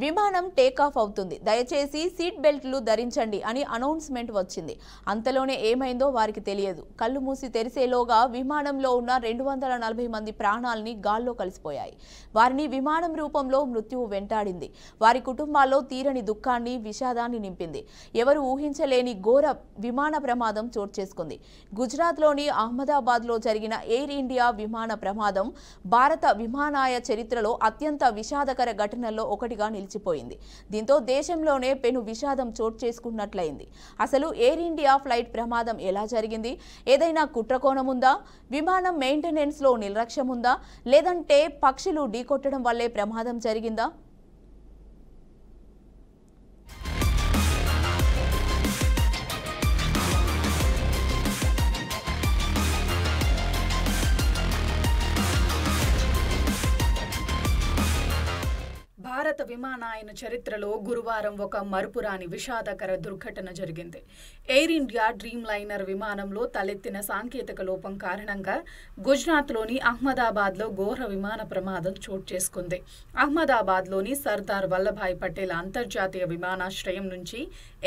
విమానం టేకాఫ్ అవుతుంది, దయచేసి సీట్ బెల్ట్లు ధరించండి అని అనౌన్స్మెంట్ వచ్చింది. అంతలోనే ఏమైందో వారికి తెలియదు. కళ్ళు మూసి తెరిసేలోగా విమానంలో ఉన్న 240 మంది ప్రాణాలని గాల్లో కలిసిపోయాయి. వారిని విమానం రూపంలో మృత్యువు వెంటాడింది. వారి కుటుంబాల్లో తీరని దుఃఖాన్ని, విషాదాన్ని నింపింది. ఎవరు ఊహించలేని ఘోర విమాన ప్రమాదం చోటు చేసుకుంది. గుజరాత్లోని అహ్మదాబాద్లో జరిగిన ఎయిర్ ఇండియా విమాన ప్రమాదం భారత విమానాయ చరిత్రలో అత్యంత విషాదకర ఘటనల్లో ఒకటిగా నిలిచిపోయింది. దీంతో దేశంలోనే పెను విషాదం చోటు చేసుకున్నట్లయింది. అసలు ఎయిర్ ఇండియా ఫ్లైట్ ప్రమాదం ఎలా జరిగింది? ఏదైనా కుట్రకోణం ఉందా? విమానం మెయింటెనెన్స్ లో నిర్లక్ష్యం ఉందా? లేదంటే పక్షులు ఢీకొట్టడం వల్లే ప్రమాదం జరిగిందా? భారత విమానాయన చరిత్రలో గురువారం ఒక మరుపురాని విషాదకర దుర్ఘటన జరిగింది. ఎయిర్ ఇండియా డ్రీమ్ లైనర్ విమానంలో తలెత్తిన సాంకేతిక లోపం కారణంగా గుజరాత్లోని అహ్మదాబాద్లో ఘోర విమాన ప్రమాదం చోటు చేసుకుంది. అహ్మదాబాద్లోని సర్దార్ వల్లభాయ్ పటేల్ అంతర్జాతీయ విమానాశ్రయం నుంచి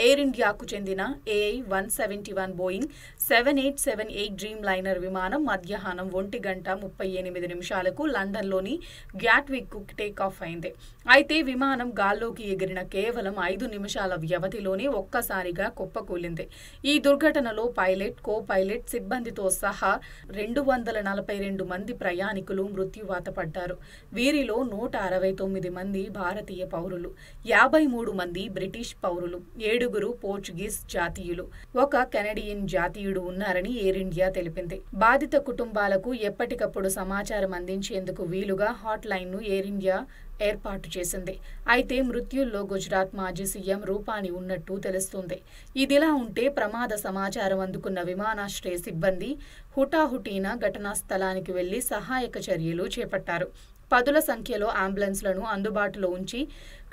ఎయిర్ ఇండియాకు చెందిన AI-171 బోయింగ్ 7878 డ్రీమ్ లైనర్ విమానం మధ్యాహ్నం 1:38 లండన్లోని గ్యాట్విక్కు టేకాఫ్ అయింది. అయితే విమానం గాల్లోకి ఎగిరిన కేవలం 5 నిమిషాల వ్యవధిలోనే ఒక్కసారిగా కుప్పకూలింది. ఈ దుర్ఘటనలో పైలట్, కో పైలట్, సిబ్బందితో సహా 242 మంది ప్రయాణికులు మృత్యువాత పడ్డారు. వీరిలో 169 మంది భారతీయ పౌరులు, 53 మంది బ్రిటిష్ పౌరులు, 7 పోర్చుగీస్ జాతీయులు, 1 కెనడియన్ జాతీయుడు ఉన్నారని ఎయిర్ ఇండియా తెలిపింది. బాధిత కుటుంబాలకు ఎప్పటికప్పుడు సమాచారం అందించేందుకు వీలుగా హాట్ లైన్ను ఎయిర్ ఇండియా ఏర్పాటు చేసింది. అయితే మృత్యుల్లో గుజరాత్ మాజీ సీఎం రూపాని ఉన్నట్టు తెలుస్తుంది. ఇదిలా ఉంటే ప్రమాద సమాచారం అందుకున్న విమానాశ్రయ సిబ్బంది హుటాహుటీన ఘటనా స్థలానికి వెళ్లి సహాయక చర్యలు చేపట్టారు. పదుల సంఖ్యలో అంబులెన్స్లను అందుబాటులో ఉంచి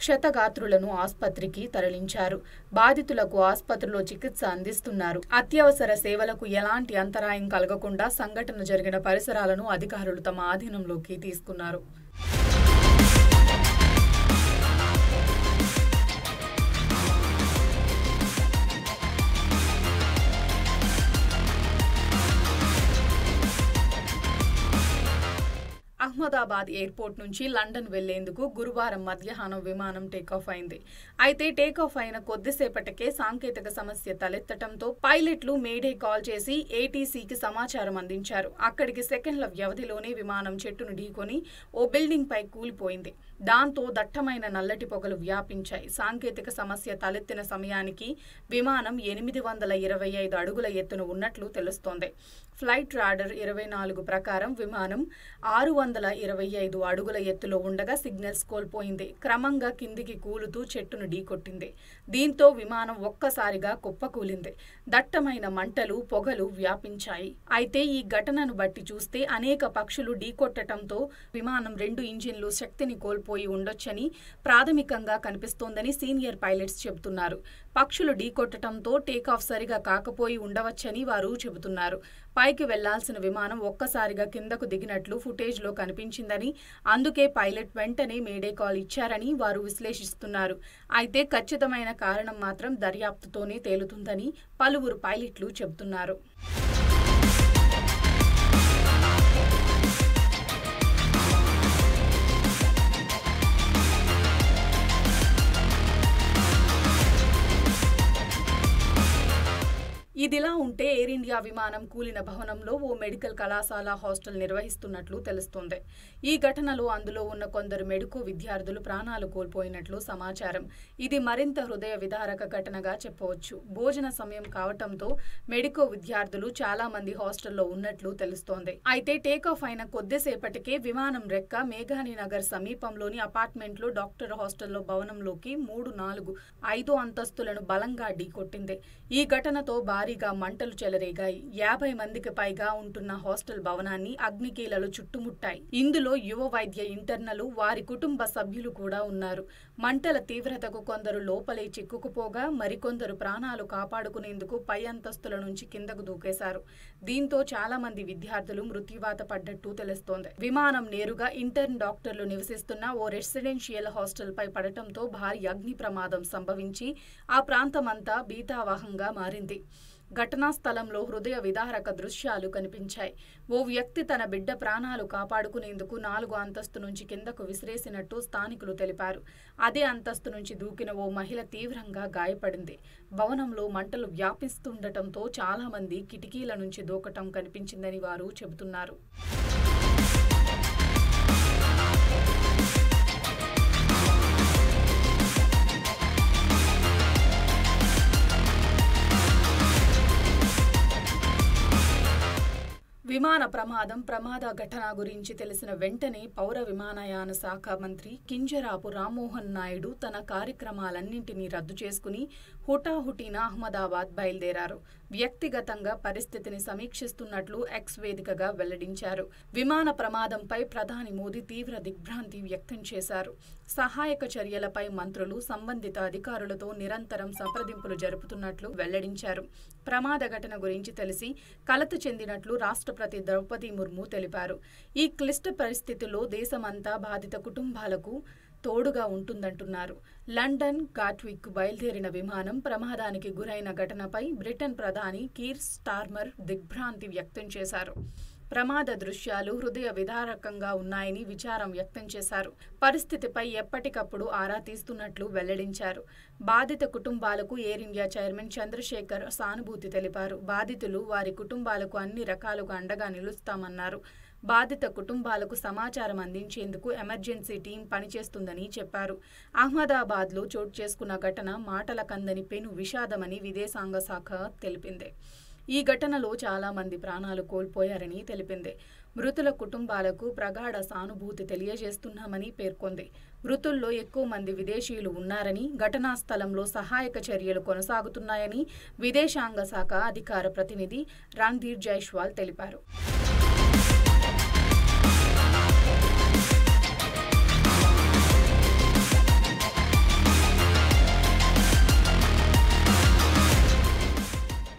క్షతగాత్రులను ఆసుపత్రికి తరలించారు. బాధితులకు ఆసుపత్రిలో చికిత్స అందిస్తున్నారు. అత్యవసర సేవలకు ఎలాంటి అంతరాయం కలగకుండా సంఘటన జరిగిన పరిసరాలను అధికారులు తమ ఆధీనంలోకి తీసుకున్నారు. అహ్మదాబాద్ ఎయిర్పోర్ట్ నుంచి లండన్ వెళ్లేందుకు గురువారం మధ్యాహ్నం విమానం టేకాఫ్ అయింది. అయితే టేకాఫ్ అయిన కొద్దిసేపటికే సాంకేతిక సమస్య తలెత్తడంతో పైలట్లు మేడే కాల్ చేసి ఏటీసీకి సమాచారం అందించారు. అక్కడికి సెకండ్ల వ్యవధిలోనే విమానం చెట్టును ఢీకొని ఓ బిల్డింగ్ పై కూలిపోయింది. దాంతో దట్టమైన నల్లటి పొగలు వ్యాపించాయి. సాంకేతిక సమస్య తలెత్తిన సమయానికి విమానం 825 అడుగుల ఎత్తున ఉన్నట్లు తెలుస్తోంది. ఫ్లైట్ రాడర్ 24 ప్రకారం విమానం 625 అడుగుల ఎత్తులో ఉండగా సిగ్నల్స్ కోల్పోయింది. క్రమంగా కిందికి కూలుతూ చెట్టును ఢీకొట్టింది. దీంతో విమానం ఒక్కసారిగా కుప్పకూలింది. దట్టమైన మంటలు, పొగలు వ్యాపించాయి. అయితే ఈ ఘటనను బట్టి చూస్తే అనేక పక్షులు ఢీకొట్టడంతో విమానం 2 ఇంజిన్లు శక్తిని కోల్పోయి ఉండొచ్చని ప్రాథమికంగా కనిపిస్తోందని సీనియర్ పైలట్స్ చెబుతున్నారు. పక్షులు ఢీకొట్టడంతో టేకాఫ్ సరిగా కాకపోయి ఉండవచ్చని వారు చెబుతున్నారు. పైకి వెళ్లాల్సిన విమానం ఒక్కసారిగా కిందకు దిగినట్లు ఫుటేజ్లో కనిపించిందని, అందుకే పైలట్ వెంటనే మేడే కాల్ ఇచ్చారని వారు విశ్లేషిస్తున్నారు. అయితే ఖచ్చితమైన కారణం మాత్రం దర్యాప్తుతోనే తేలుతుందని పలువురు పైలట్లు చెబుతున్నారు. ఇదిలా ఉంటే ఎయిర్ ఇండియా విమానం కూలిన భవనంలో ఓ మెడికల్ కళాశాల హాస్టల్ నిర్వహిస్తున్నట్లు తెలుస్తోంది. ఈ ఘటనలో అందులో ఉన్న కొందరు మెడికో విద్యార్థులు ప్రాణాలు కోల్పోయినట్లు సమాచారం. ఇది మరింత హృదయ విదారక ఘటనగా చెప్పవచ్చు. భోజన సమయం కావటంతో మెడికో విద్యార్థులు చాలా మంది హాస్టల్లో ఉన్నట్లు తెలుస్తోంది. అయితే టేకాఫ్ అయిన కొద్దిసేపటికే విమానం రెక్క మేఘాని నగర్ సమీపంలోని అపార్ట్మెంట్లో డాక్టర్ హాస్టల్లో భవనంలోకి 3, 4, 5 అంతస్తులను బలంగా ఢీకొట్టింది. ఈ ఘటనతో భారీగా మంటలు చెలరేగాయి. 50 మందికి పైగా ఉంటున్న హాస్టల్ భవనాన్ని అగ్నికీలలు చుట్టుముట్టాయి. ఇందులో యువ వైద్య ఇంటర్నలు, వారి కుటుంబ సభ్యులు కూడా ఉన్నారు. మంటల తీవ్రతకు కొందరు లోపలే చిక్కుకుపోగా మరికొందరు ప్రాణాలు కాపాడుకునేందుకు పై అంతస్తుల నుంచి కిందకు దూకేశారు. దీంతో చాలా మంది విద్యార్థులు మృత్యువాత పడ్డట్టు తెలుస్తోంది. విమానం నేరుగా ఇంటర్న్ డాక్టర్లు నివసిస్తున్న ఓ రెసిడెన్షియల్ హాస్టల్పై పడటంతో భారీ అగ్ని ప్రమాదం సంభవించి ఆ ప్రాంతమంతా భీతావహంగా మారింది. ఘటనా స్థలంలో హృదయ విదారక దృశ్యాలు కనిపించాయి. ఓ వ్యక్తి తన బిడ్డ ప్రాణాలు కాపాడుకునేందుకు 4వ అంతస్తు నుంచి కిందకు విసిరేసినట్టు స్థానికులు తెలిపారు. అదే అంతస్తు నుంచి దూకిన ఓ మహిళ తీవ్రంగా గాయపడింది. భవనంలో మంటలు వ్యాపిస్తుండటంతో చాలా మంది కిటికీల నుంచి దూకటం కనిపించిందని వారు చెబుతున్నారు. విమాన ప్రమాద ఘటన గురించి తెలిసిన వెంటనే పౌర విమానయాన శాఖ మంత్రి కింజరాపు రామ్మోహన్ నాయుడు తన కార్యక్రమాలన్నింటినీ రద్దు చేసుకుని హుటాహుటిన అహ్మదాబాద్ బయలుదేరారు. వ్యక్తిగతంగా పరిస్థితిని సమీక్షిస్తున్నట్లు ఎక్స్ వేదికగా వెల్లడించారు. విమాన ప్రమాదంపై ప్రధాని మోదీ తీవ్ర దిగ్భ్రాంతి వ్యక్తం చేశారు. సహాయక చర్యలపై మంత్రులు సంబంధిత అధికారులతో నిరంతరం సంప్రదింపులు జరుపుతున్నట్లు వెల్లడించారు. ప్రమాద ఘటన గురించి తెలిసి కలత చెందినట్లు రాష్ట్రపతి ద్రౌపది ముర్ము తెలిపారు. ఈ క్లిష్ట పరిస్థితుల్లో దేశమంతా బాధిత కుటుంబాలకు తోడుగా ఉంటుందంటున్నారు. లండన్ గాట్విక్ బయలుదేరిన విమానం ప్రమాదానికి గురైన ఘటనపై బ్రిటన్ ప్రధాని కీర్ స్టార్మర్ దిగ్భ్రాంతి వ్యక్తం చేశారు. ప్రమాద దృశ్యాలు హృదయ విదారకంగా ఉన్నాయని విచారం వ్యక్తం చేశారు. పరిస్థితిపై ఎప్పటికప్పుడు ఆరా తీస్తున్నట్లు వెల్లడించారు. బాధిత కుటుంబాలకు ఎయిర్ ఇండియా చైర్మన్ చంద్రశేఖర్ సానుభూతి తెలిపారు. బాధితులు వారి కుటుంబాలకు అన్ని రకాలుగా అండగా నిలుస్తామన్నారు. బాధిత కుటుంబాలకు సమాచారం అందించేందుకు ఎమర్జెన్సీ టీం పనిచేస్తుందని చెప్పారు. అహ్మదాబాద్లో చోటు చేసుకున్న ఘటన మాటల కందని పెను విషాదమని విదేశాంగ శాఖ తెలిపింది. ఈ ఘటనలో చాలా మంది ప్రాణాలు కోల్పోయారని తెలిపింది. మృతుల కుటుంబాలకు ప్రగాఢ సానుభూతి తెలియజేస్తున్నామని పేర్కొంది. మృతుల్లో ఎక్కువ మంది విదేశీయులు ఉన్నారని, ఘటనా స్థలంలో సహాయక చర్యలు కొనసాగుతున్నాయని విదేశాంగ శాఖ అధికార ప్రతినిధి రణ్ధీర్ జైస్వాల్ తెలిపారు.